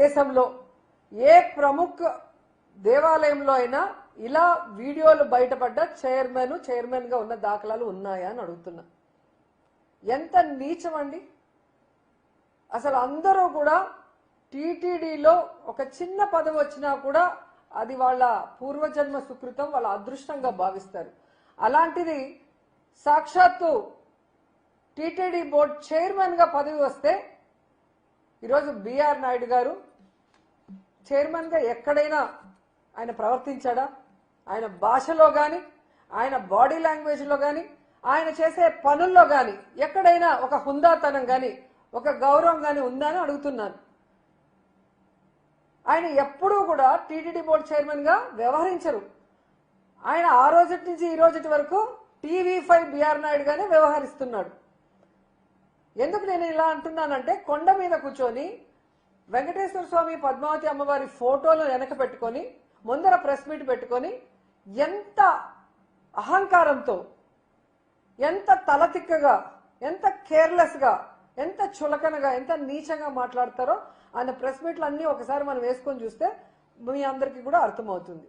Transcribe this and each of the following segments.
దేశంలో ఏ ప్రముఖ దేవాలయంలో అయినా ఇలా వీడియోలు బయటపడ్డ చైర్మన్ గా ఉన్న దాఖలాలు ఉన్నాయా అని అడుగుతున్నా. ఎంత నీచం అండి. అసలు అందరూ కూడా టీటీడీలో ఒక చిన్న పదవి వచ్చినా కూడా అది వాళ్ళ పూర్వజన్మ సుకృతం, వాళ్ళ అదృష్టంగా భావిస్తారు. అలాంటిది సాక్షాత్తు టీటీడీ బోర్డు చైర్మన్ గా పదవి వస్తే ఈరోజు బిఆర్ నాయుడు గారు చైర్మన్ గా ఎక్కడైనా ఆయన ప్రవర్తించాడా? ఆయన భాషలో గాని, ఆయన బాడీ లాంగ్వేజ్ లో గాని, ఆయన చేసే పనుల్లో గాని ఎక్కడైనా ఒక హుందాతనం గాని, ఒక గౌరవం గాని ఉందా అని అడుగుతున్నాను. ఆయన ఎప్పుడూ కూడా టీటీడీ బోర్డు చైర్మన్ గా వ్యవహరించరు. ఆయన ఆ రోజు నుంచి ఈ రోజు వరకు టీవీ5 బిఆర్ నాయుడు గానే వ్యవహరిస్తున్నాడు. ఎందుకు నేను ఇలా అంటున్నానంటే, కొండ మీద కూర్చొని వెంకటేశ్వర స్వామి, పద్మావతి అమ్మవారి ఫోటోలు వెనక పెట్టుకొని ముందర ప్రెస్ మీట్ పెట్టుకొని ఎంత అహంకారంతో, ఎంత తలతిక్కగా, ఎంత కేర్లెస్ గా, ఎంత చులకనగా, ఎంత నీచంగా మాట్లాడతారో ఆయన ప్రెస్ మీట్లు అన్ని ఒకసారి మనం వేసుకొని చూస్తే మీ అందరికీ కూడా అర్థమవుతుంది.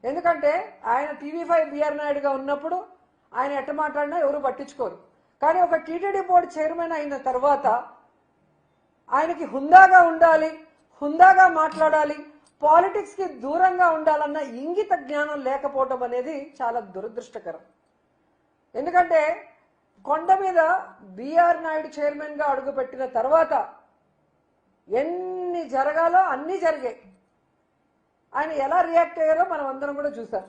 ఎందుకంటే ఆయన టీవీ5 బిఆర్ నాయుడుగా ఉన్నప్పుడు ఆయన ఎట్ట మాట్లాడినా ఎవరు పట్టించుకోరు. కానీ ఒక టీటీడీ బోర్డు చైర్మన్ అయిన తర్వాత ఆయనకి హుందాగా ఉండాలి, హుందాగా మాట్లాడాలి, పాలిటిక్స్ కి దూరంగా ఉండాలన్న ఇంగిత జ్ఞానం లేకపోవడం అనేది చాలా దురదృష్టకరం. ఎందుకంటే కొండ మీద బిఆర్ నాయుడు చైర్మన్ గా అడుగుపెట్టిన తర్వాత ఎన్ని జరగాలో అన్ని జరిగాయి. ఆయన ఎలా రియాక్ట్ అయ్యారో మనం అందరం కూడా చూసాం.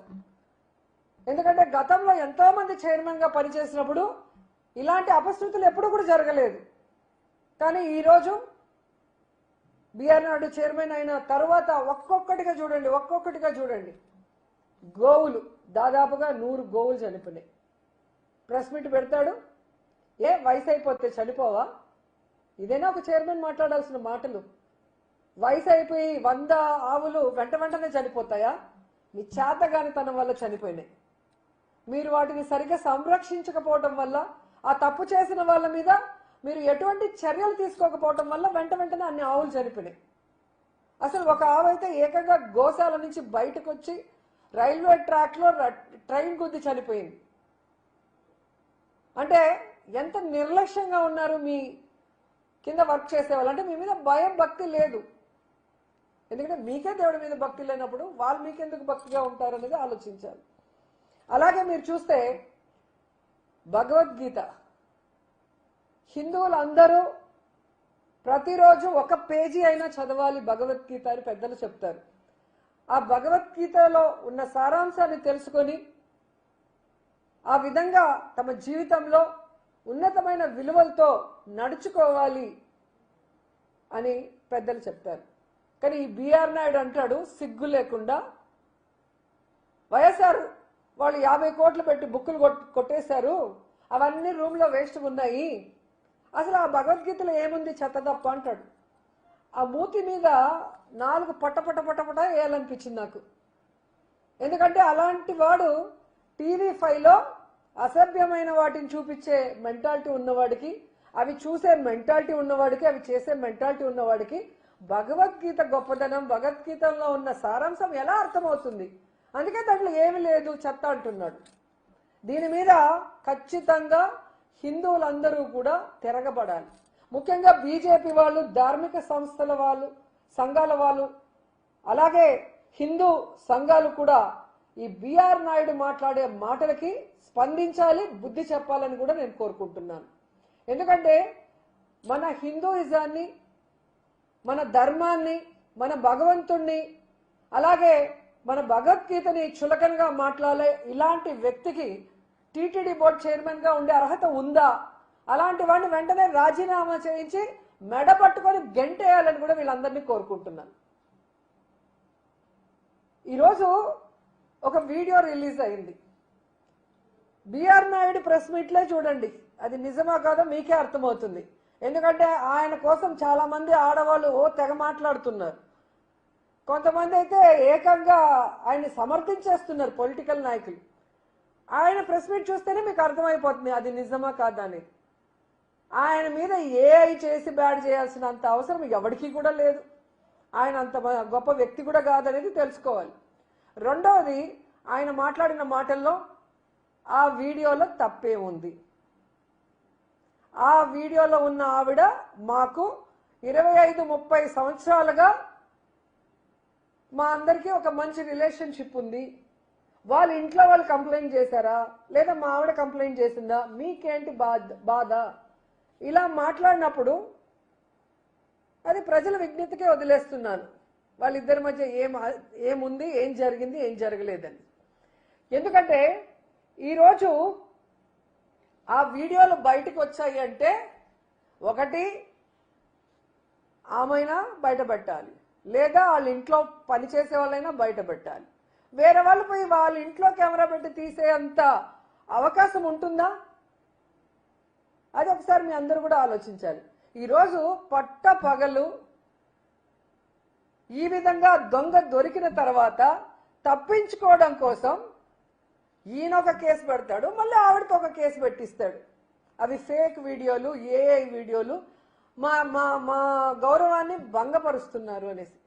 ఎందుకంటే గతంలో ఎంతో మంది చైర్మన్ గా పనిచేసినప్పుడు ఇలాంటి అపశృతులు ఎప్పుడు కూడా జరగలేదు. కానీ ఈరోజు బిఆర్ నాయుడు చైర్మన్ అయిన తర్వాత ఒక్కొక్కటిగా చూడండి గోవులు, దాదాపుగా 100 గోవులు చనిపోయినాయి. ప్రెస్ మీట్ పెడతాడు, ఏ వయసు అయిపోతే చనిపోవా? ఇదేనా ఒక చైర్మన్ మాట్లాడాల్సిన మాటలు? వయసు అయిపోయి 100 ఆవులు వెంటనే చనిపోతాయా? మీ చేతగానితనం వల్ల చనిపోయినాయి. మీరు వాటిని సరిగ్గా సంరక్షించకపోవటం వల్ల, ఆ తప్పు చేసిన వాళ్ళ మీద మీరు ఎటువంటి చర్యలు తీసుకోకపోవటం వల్ల వెంటనే అన్ని ఆవులు చనిపోయినాయి. అసలు ఒక ఆవు అయితే ఏకంగా గోశాల నుంచి బయటకు వచ్చి రైల్వే ట్రాక్ లో ట్రైన్ గుద్ది చనిపోయింది. అంటే ఎంత నిర్లక్ష్యంగా ఉన్నారు మీ కింద వర్క్ చేసేవాళ్ళు. అంటే మీ మీద భయం, భక్తి లేదు. ఎందుకంటే మీకే దేవుడి మీద భక్తి లేనప్పుడు వాళ్ళు మీకెందుకు భక్తిగా ఉంటారు అనేది ఆలోచించాలి. అలాగే మీరు చూస్తే భగవద్గీత హిందువులందరూ ప్రతిరోజు ఒక పేజీ అయినా చదవాలి భగవద్గీత అని పెద్దలు చెప్తారు. ఆ భగవద్గీతలో ఉన్న సారాంశాన్ని తెలుసుకొని ఆ విధంగా తమ జీవితంలో ఉన్నతమైన విలువలతో నడుచుకోవాలి అని పెద్దలు చెప్తారు. కానీ ఈ బిఆర్ నాయుడు అంటాడు సిగ్గు లేకుండా, వైఎస్ఆర్ వాళ్ళు 50 కోట్లు పెట్టి బుక్కులు కొట్టేశారు, అవన్నీ రూమ్ లో వేస్ట్ ఉన్నాయి, అసలు ఆ భగవద్గీతలో ఏముంది చెత్తదప్ప అంటాడు. ఆ మూతి మీద 4 పట్ట వేయాలనిపించింది నాకు. ఎందుకంటే అలాంటి వాడు టీవీ5లో అసభ్యమైన వాటిని చూపించే మెంటాలిటీ ఉన్నవాడికి, అవి చూసే మెంటాలిటీ ఉన్నవాడికి, అవి చేసే మెంటాలిటీ ఉన్నవాడికి భగవద్గీత గొప్పదనం, భగవద్గీతలో ఉన్న సారాంశం ఎలా అర్థమవుతుంది? అందుకే దాంట్లో ఏమి లేదు చెత్త అంటున్నాడు. దీని మీద ఖచ్చితంగా హిందువులందరూ కూడా తిరగబడాలి. ముఖ్యంగా బీజేపీ వాళ్ళు, ధార్మిక సంస్థల వాళ్ళు, సంఘాల వాళ్ళు, అలాగే హిందూ సంఘాలు కూడా ఈ బిఆర్ నాయుడు మాట్లాడే మాటలకి స్పందించాలి, బుద్ధి చెప్పాలని కూడా నేను కోరుకుంటున్నాను. ఎందుకంటే మన హిందూయిజాన్ని, మన ధర్మాన్ని, మన భగవంతుణ్ణి, అలాగే మన భగవద్గీతని చులకనగా మాట్లాడే ఇలాంటి వ్యక్తికి టీటీడీ బోర్డు చైర్మన్ గా ఉండే అర్హత ఉందా? అలాంటి వాడిని వెంటనే రాజీనామా చేయించి మెడ పట్టుకొని గెంటేయాలని కూడా వీళ్ళందరినీ కోరుకుంటున్నాను. ఈరోజు ఒక వీడియో రిలీజ్ అయింది. బిఆర్ నాయుడు ప్రెస్ మీట్లే చూడండి, అది నిజమా కాదో మీకే అర్థమవుతుంది. ఎందుకంటే ఆయన కోసం చాలా మంది ఆడవాళ్ళు తెగ మాట్లాడుతున్నారు. కొంతమంది అయితే ఏకంగా ఆయన్ని సమర్థించేస్తున్నారు పొలిటికల్ నాయకులు. ఆయన ప్రెస్ మీట్ చూస్తేనే మీకు అర్థమైపోతుంది అది నిజమా కాదా అని. ఆయన మీద ఏఐ చేసి బ్యాడ్ చేయాల్సినంత అవసరం ఎవరికి కూడా లేదు. ఆయన అంత గొప్ప వ్యక్తి కూడా కాదనేది తెలుసుకోవాలి. రెండవది, ఆయన మాట్లాడిన మాటల్లో ఆ వీడియోలో తప్పే ఉంది. ఆ వీడియోలో ఉన్న ఆవిడ మాకు 25-30 సంవత్సరాలుగా మా అందరికీ ఒక మంచి రిలేషన్షిప్ ఉంది. వాళ్ళ ఇంట్లో వాళ్ళు కంప్లైంట్ చేశారా లేదా మా ఆవిడ కంప్లైంట్ చేసిందా, మీకేంటి బాధ? ఇలా మాట్లాడినప్పుడు అది ప్రజల విజ్ఞతకే వదిలేస్తున్నాను. వాళ్ళిద్దరి మధ్య ఏముంది, ఏం జరిగింది, ఏం జరగలేదని. ఎందుకంటే ఈరోజు ఆ వీడియోలు బయటకు వచ్చాయి అంటే ఒకటి ఆమైనా బయట పెట్టాలి, లేదా వాళ్ళ ఇంట్లో పనిచేసే వాళ్ళైనా బయట పెట్టాలి. వేరే వాళ్ళు పోయి వాళ్ళ ఇంట్లో కెమెరా పెట్టి తీసేంత అవకాశం ఉంటుందా? అది ఒకసారి మీ అందరూ కూడా ఆలోచించాలి. ఈరోజు పట్ట పగలు ఈ విధంగా దొంగ దొరికిన తర్వాత తప్పించుకోవడం కోసం ఈయన ఒక కేసు పెడతాడు, మళ్ళీ ఆవిడతో ఒక కేసు పెట్టిస్తాడు. అవి ఫేక్ వీడియోలు, ఏఐ వీడియోలు, మా మా మా గౌరవాన్ని భంగపరుస్తున్నారు అనేసి.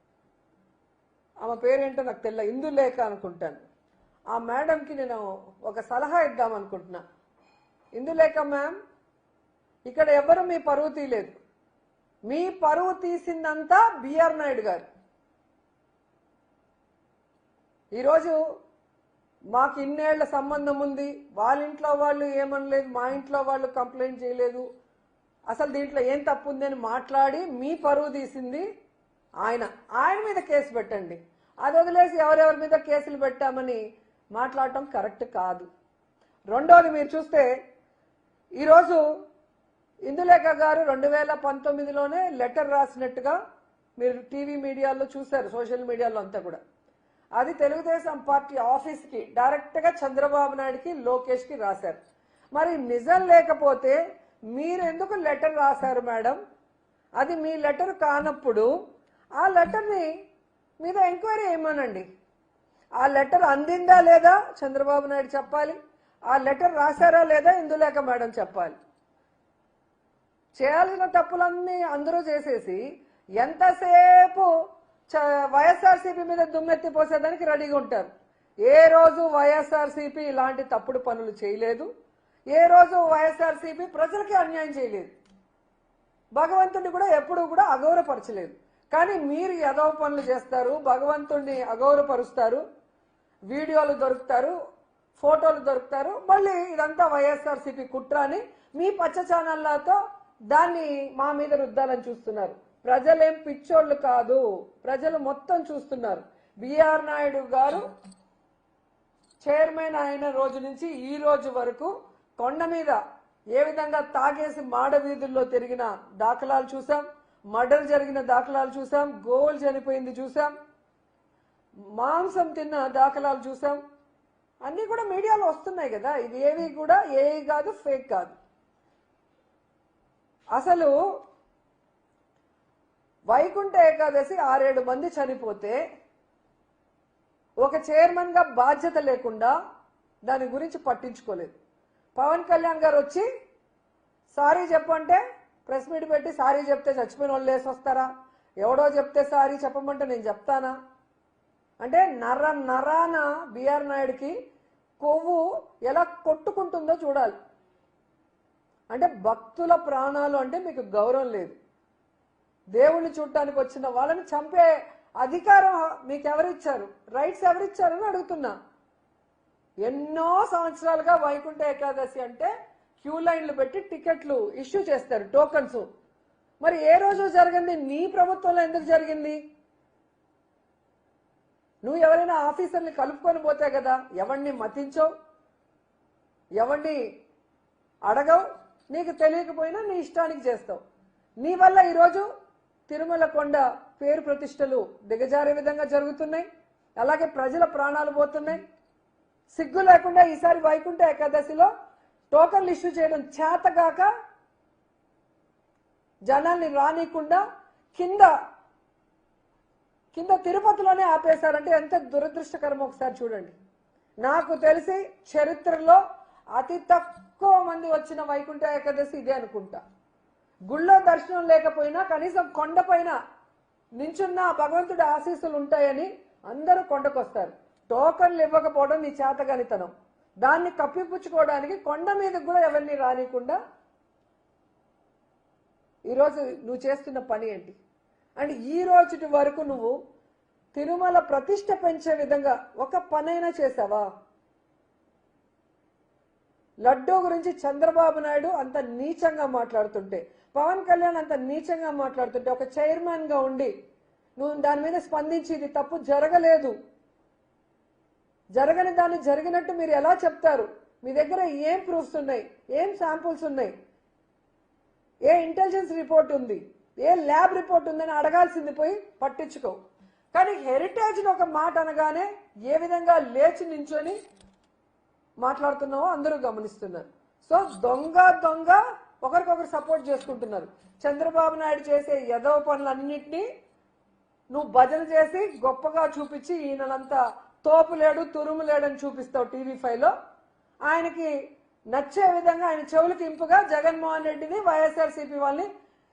ఆమె పేరేంటో నాకు తెలియదు, ఇందులేఖ అనుకుంటాను. ఆ మేడంకి నేను ఒక సలహా ఇద్దాం అనుకుంటున్నా. ఇందులేఖ మ్యామ్, ఇక్కడ ఎవరు మీ పరువు తీయలేదు. మీ పరువు తీసిందంతా బిఆర్ నాయుడు గారు. ఈరోజు మాకు ఇన్నేళ్ల సంబంధం ఉంది, వాళ్ళ ఇంట్లో వాళ్ళు ఏమనలేదు, మా ఇంట్లో వాళ్ళు కంప్లైంట్ చేయలేదు, అసలు దీంట్లో ఏం తప్పు ఉంది అని మాట్లాడి మీ పరువు తీసింది ఆయన మీద కేసు పెట్టండి. అది వదిలేసి ఎవరెవరి మీద కేసులు పెట్టామని మాట్లాడటం కరెక్ట్ కాదు. రెండోది, మీరు చూస్తే ఈరోజు ఇందులేఖ గారు 2019లోనే లెటర్ రాసినట్టుగా మీరు టీవీ మీడియాలో చూశారు, సోషల్ మీడియాలో అంతా కూడా. అది తెలుగుదేశం పార్టీ ఆఫీస్కి డైరెక్ట్గా చంద్రబాబు నాయుడుకి, లోకేష్కి రాశారు. మరి నిజం లేకపోతే మీరు ఎందుకు లెటర్ రాశారు మేడం? అది మీ లెటర్ కానప్పుడు ఆ లెటర్ని మీద ఎంక్వైరీ చేయమనండి. ఆ లెటర్ అందిందా లేదా చంద్రబాబు నాయుడు చెప్పాలి, ఆ లెటర్ రాశారా లేదా ఇందులేఖ మేడం చెప్పాలి. చేయాల్సిన తప్పులన్నీ అందరూ చేసేసి ఎంతసేపు వైఎస్ఆర్సీపీ మీద దుమ్మెత్తి పోసేదానికి రెడీగా ఉంటారు. ఏ రోజు వైఎస్ఆర్సీపీ ఇలాంటి తప్పుడు పనులు చేయలేదు, ఏ రోజు వైఎస్ఆర్సీపీ ప్రజలకి అన్యాయం చేయలేదు, భగవంతుడిని కూడా ఎప్పుడూ కూడా అగౌరవపరచలేదు. కానీ మీరు ఎదవ పనులు చేస్తారు, భగవంతుడిని అగౌరవపరుస్తారు, వీడియోలు దొరుకుతారు, ఫోటోలు దొరుకుతారు, మళ్ళీ ఇదంతా వైఎస్ఆర్సీపీ కుట్ర అని మీ పచ్చ ఛానళ్లతో దాన్ని మా మీద రుద్దాలని చూస్తున్నారు. ప్రజలేం పిచ్చోళ్ళు కాదు, ప్రజలు మొత్తం చూస్తున్నారు. బిఆర్ నాయుడు గారు చైర్మన్ అయిన రోజు నుంచి ఈ రోజు వరకు కొండ మీద ఏ విధంగా తాగేసి మాడ వీధుల్లో తిరిగిన దాఖలాలు చూసాం, మర్డర్ జరిగిన దాఖలాలు చూసాం, గోవులు చనిపోయింది చూసాం, మాంసం తిన్న దాఖలాలు చూసాం. అన్నీ కూడా మీడియాలో వస్తున్నాయి కదా. ఇవి ఏవి కూడా ఏవి కాదు, ఫేక్ కాదు. అసలు వైకుంఠ ఏకాదశి 6-7 మంది చనిపోతే ఒక చైర్మన్ గా బాధ్యత లేకుండా దాని గురించి పట్టించుకోలేదు. పవన్ కళ్యాణ్ గారు వచ్చి సారీ చెప్పంటే ప్రెస్ మీట్ పెట్టి సారీ చెప్తే చచ్చిపోయిన వాళ్ళు లేసి వస్తారా? ఎవడో చెప్తే సారీ చెప్పమంటే నేను చెప్తానా? అంటే నరాన బిఆర్ నాయుడికి కొవ్వు ఎలా కొట్టుకుంటుందో చూడాలి. అంటే భక్తుల ప్రాణాలు అంటే మీకు గౌరవం లేదు. దేవుణ్ణి చూడటానికి వచ్చిన వాళ్ళని చంపే అధికారం మీకు ఎవరిచ్చారు? రైట్స్ ఎవరిచ్చారని అడుగుతున్నా. ఎన్నో సంవత్సరాలుగా వైకుంఠ ఏకాదశి అంటే క్యూ లైన్లు పెట్టి టికెట్లు ఇష్యూ చేస్తారు, టోకన్స్. మరి ఏ రోజు జరిగింది? నీ ప్రభుత్వంలో ఎందుకు జరిగింది? నువ్వు ఎవరైనా ఆఫీసర్ని కలుపుకొని పోతే కదా, ఎవరిని మతించవు, ఎవరిని అడగవు, నీకు తెలియకపోయినా నీ ఇష్టానికి చేస్తావు. నీ వల్ల ఈరోజు తిరుమల కొండ పేరు ప్రతిష్టలు దిగజారే విధంగా జరుగుతున్నాయి, అలాగే ప్రజల ప్రాణాలు పోతున్నాయి. సిగ్గు లేకుండా ఈసారి వైకుంఠ ఏకాదశిలో టోకన్లు ఇష్యూ చేయడం చేతగాక జనాల్ని రానికుండా కింద తిరుపతిలోనే ఆపేశారంటే ఎంత దురదృష్టకరం ఒకసారి చూడండి. నాకు తెలిసి చరిత్రలో అతి తక్కువ మంది వచ్చిన వైకుంఠ ఏకాదశి ఇదే అనుకుంటా. గుళ్ళో దర్శనం లేకపోయినా కనీసం కొండపైన నించున్న భగవంతుడి ఆశీస్సులు ఉంటాయని అందరూ కొండకొస్తారు. టోకన్లు ఇవ్వకపోవడం నీ చేతగానితనం. దాన్ని కప్పిపుచ్చుకోవడానికి కొండ మీదకి కూడా ఎవరిని రానికుండా ఈరోజు నువ్వు చేస్తున్న పని ఏంటి? అండ్ ఈ రోజు వరకు నువ్వు తిరుమల ప్రతిష్ట పెంచే విధంగా ఒక పనైనా చేసావా? లడ్డూ గురించి చంద్రబాబు నాయుడు అంత నీచంగా మాట్లాడుతుంటే, పవన్ కళ్యాణ్ అంత నీచంగా మాట్లాడుతుంటే, ఒక చైర్మన్ గా ఉండి నువ్వు దాని మీద స్పందించి ఇది తప్పు జరగలేదు, జరగని దాన్ని జరిగినట్టు మీరు ఎలా చెప్తారు? మీ దగ్గర ఏం ప్రూఫ్స్ ఉన్నాయి? ఏం శాంపుల్స్ ఉన్నాయి? ఏ ఇంటెలిజెన్స్ రిపోర్ట్ ఉంది? ఏ ల్యాబ్ రిపోర్ట్ ఉందని అడగాల్సింది పోయి పట్టించుకో. కానీ హెరిటేజ్ ఒక మాట అనగానే ఏ విధంగా లేచి నించొని మాట్లాడుతున్నావో అందరూ గమనిస్తున్నారు. సో దొంగ దొంగ ఒకరికొకరు సపోర్ట్ చేసుకుంటున్నారు. చంద్రబాబు నాయుడు చేసే యదవ పనులన్నింటినీ నువ్వు భజన చేసి గొప్పగా చూపించి ఈయనంతా తోపులేడు తురుములేడని చూపిస్తావు టీవీ5లో. ఆయనకి నచ్చే విధంగా ఆయన చెవులకి ఇంపుగా జగన్మోహన్ రెడ్డిని వైఎస్ఆర్సీపీ వాళ్ళని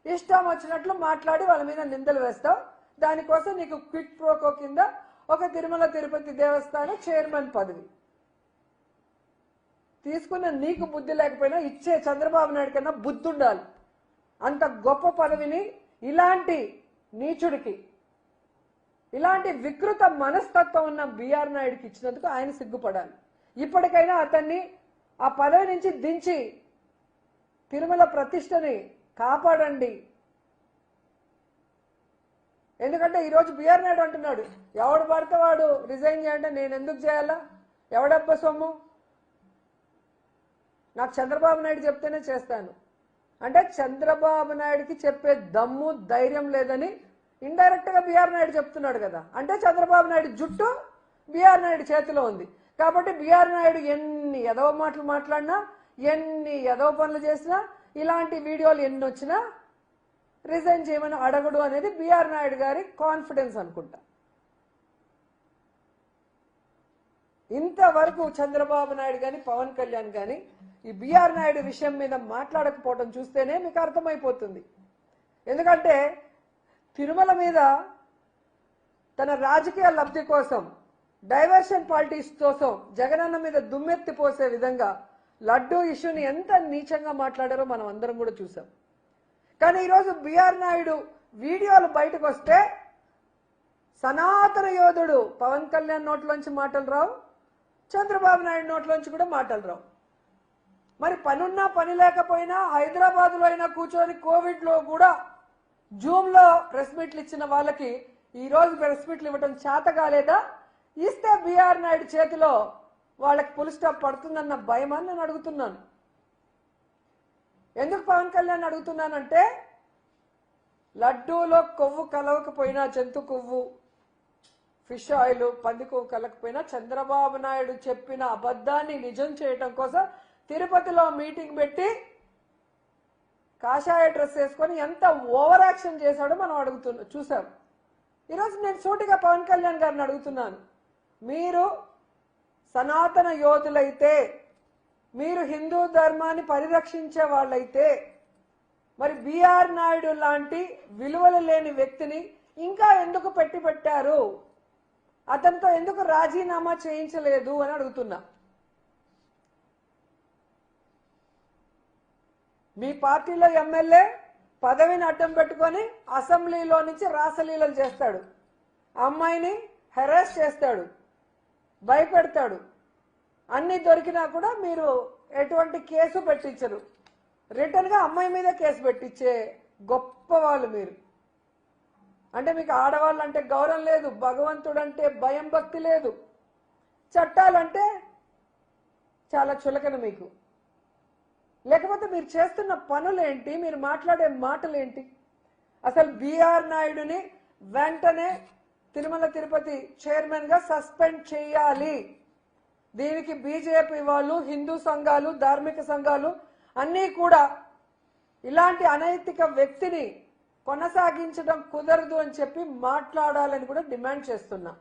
ఇష్టం వచ్చినట్లు మాట్లాడి వాళ్ళ మీద నిందలు వేస్తావు. దానికోసం నీకు క్విట్ ప్రోకో కింద ఒక తిరుమల తిరుపతి దేవస్థానం చైర్మన్ పదవి తీసుకున్న నీకు బుద్ధి లేకపోయినా ఇచ్చే చంద్రబాబు నాయుడు కన్నా బుద్ధి ఉండాలి. అంత గొప్ప పదవిని ఇలాంటి నీచుడికి, ఇలాంటి వికృత మనస్తత్వం ఉన్న బిఆర్ నాయుడికి ఇచ్చినందుకు ఆయన సిగ్గుపడాలి. ఇప్పటికైనా అతన్ని ఆ పదవి నుంచి దించి తిరుమల ప్రతిష్టని కాపాడండి. ఎందుకంటే ఈరోజు బిఆర్ నాయుడు అంటున్నాడు, ఎవడు పడితే వాడు రిజైన్ చేయంటే నేను ఎందుకు చేయాలా? ఎవడబ్బ సొమ్ము? నాకు చంద్రబాబు నాయుడు చెప్తేనే చేస్తాను అంటే చంద్రబాబు నాయుడికి చెప్పే దమ్ము ధైర్యం లేదని ఇండైరెక్ట్ గా బిఆర్ నాయుడు చెప్తున్నాడు కదా. అంటే చంద్రబాబు నాయుడు జుట్టు బిఆర్ నాయుడు చేతిలో ఉంది. కాబట్టి బిఆర్ నాయుడు ఎన్ని ఎదవ మాటలు మాట్లాడినా, ఎన్ని ఎదవ పనులు చేసినా, ఇలాంటి వీడియోలు ఎన్ని వచ్చినా రిజైన్ చేయమని అడగడు అనేది బిఆర్ నాయుడు గారి కాన్ఫిడెన్స్ అనుకుంటా. ఇంతవరకు చంద్రబాబు నాయుడు కానీ పవన్ కళ్యాణ్ కానీ ఈ బిఆర్ నాయుడు విషయం మీద మాట్లాడకపోవడం చూస్తేనే మీకు అర్థమైపోతుంది. ఎందుకంటే తిరుమల మీద తన రాజకీయ లబ్ధి కోసం, డైవర్షన్ పాలిటిక్స్ కోసం జగనన్న మీద దుమ్మెత్తి పోసే విధంగా లడ్డూ ఇష్యూని ఎంత నీచంగా మాట్లాడారో మనం అందరం కూడా చూసాం. కానీ ఈరోజు బిఆర్ నాయుడు వీడియోలు బయటకు వస్తే సనాతన యోధుడు పవన్ కళ్యాణ్ నోట్లోంచి మాటలు రావు, చంద్రబాబు నాయుడు నోట్లోంచి కూడా మాటలు రావు. మరి పనున్నా పని లేకపోయినా హైదరాబాద్లో అయినా కూర్చొని కోవిడ్లో కూడా జూమ్లో ప్రెస్ మీట్లు ఇచ్చిన వాళ్ళకి ఈరోజు ప్రెస్ మీట్లు ఇవ్వడం చేత కాలేదా? ఇస్తే బిఆర్ నాయుడు చేతిలో వాళ్ళకి పుల్ స్టాప్ పడుతుందన్న భయమని నేను అడుగుతున్నాను. ఎందుకు పవన్ కళ్యాణ్ అడుగుతున్నానంటే లడ్డూలో కొవ్వు కలవకపోయినా, జంతు కొవ్వు, ఫిష్ ఆయిల్, పంది కొవ్వు కలకపోయినా చంద్రబాబు నాయుడు చెప్పిన అబద్ధాన్ని నిజం చేయటం కోసం తిరుపతిలో మీటింగ్ పెట్టి కాషాయ డ్రెస్ వేసుకొని ఎంత ఓవర్ యాక్షన్ చేశాడో మనం చూసాం. ఈరోజు నేను సూటిగా పవన్ కళ్యాణ్ గారిని అడుగుతున్నాను, మీరు సనాతన యోధులైతే, మీరు హిందూ ధర్మాన్ని పరిరక్షించే వాళ్ళైతే మరి బిఆర్ నాయుడు లాంటి విలువలు లేని వ్యక్తిని ఇంకా ఎందుకు పెట్టారు? అతనితో ఎందుకు రాజీనామా చేయించలేదు అని అడుగుతున్నా. మీ పార్టీలో ఎమ్మెల్యే పదవిని అడ్డం పెట్టుకొని అసెంబ్లీలో నుంచి రాసలీలలు చేస్తాడు, అమ్మాయిని హెరాస్ చేస్తాడు, భయపెడతాడు. అన్ని దొరికినా కూడా మీరు ఎటువంటి కేసు పెట్టించరు. రిటర్న్ గా అమ్మాయి మీద కేసు పెట్టించే గొప్ప వాళ్ళు మీరు. అంటే మీకు ఆడవాళ్ళు అంటే గౌరవం లేదు, భగవంతుడు అంటే భయం భక్తి లేదు, చట్టాలంటే చాలా చులకన మీకు. లేకపోతే మీరు చేస్తున్న పనులేంటి, మీరు మాట్లాడే మాటలేంటి? అసలు బిఆర్ నాయుడుని వెంటనే తిరుమల తిరుపతి చైర్మన్ గా సస్పెండ్ చేయాలి. దీనికి బీజేపీ వాళ్ళు, హిందూ సంఘాలు, ధార్మిక సంఘాలు అన్నీ కూడా ఇలాంటి అనైతిక వ్యక్తిని కొనసాగించడం కుదరదు అని చెప్పి మాట్లాడాలని కూడా డిమాండ్ చేస్తున్నా.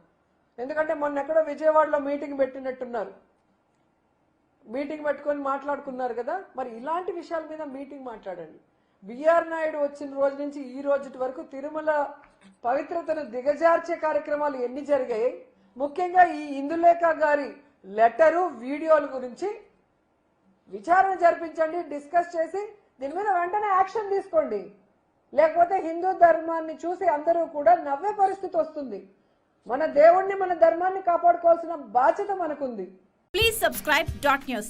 ఎందుకంటే మొన్న ఎక్కడో విజయవాడలో మీటింగ్ పెట్టినట్టున్నారు, మీటింగ్ పెట్టుకొని మాట్లాడుకున్నారు కదా. మరి ఇలాంటి విషయాల మీద మీటింగ్ మాట్లాడండి. బిఆర్ నాయుడు వచ్చిన రోజు నుంచి ఈ రోజు వరకు తిరుమల పవిత్రతను దిగజార్చే కార్యక్రమాలు ఎన్ని జరిగాయి? ముఖ్యంగా ఈ ఇందులేఖ గారి లెటరు వీడియోల గురించి విచారణ జరిపించండి, డిస్కస్ చేసి దీని మీద వెంటనే యాక్షన్ తీసుకోండి. లేకపోతే హిందూ ధర్మాన్ని చూసి అందరూ కూడా నవ్వే పరిస్థితి వస్తుంది. మన దేవుణ్ణి, మన ధర్మాన్ని కాపాడుకోవాల్సిన బాధ్యత మనకుంది. Please subscribe .news.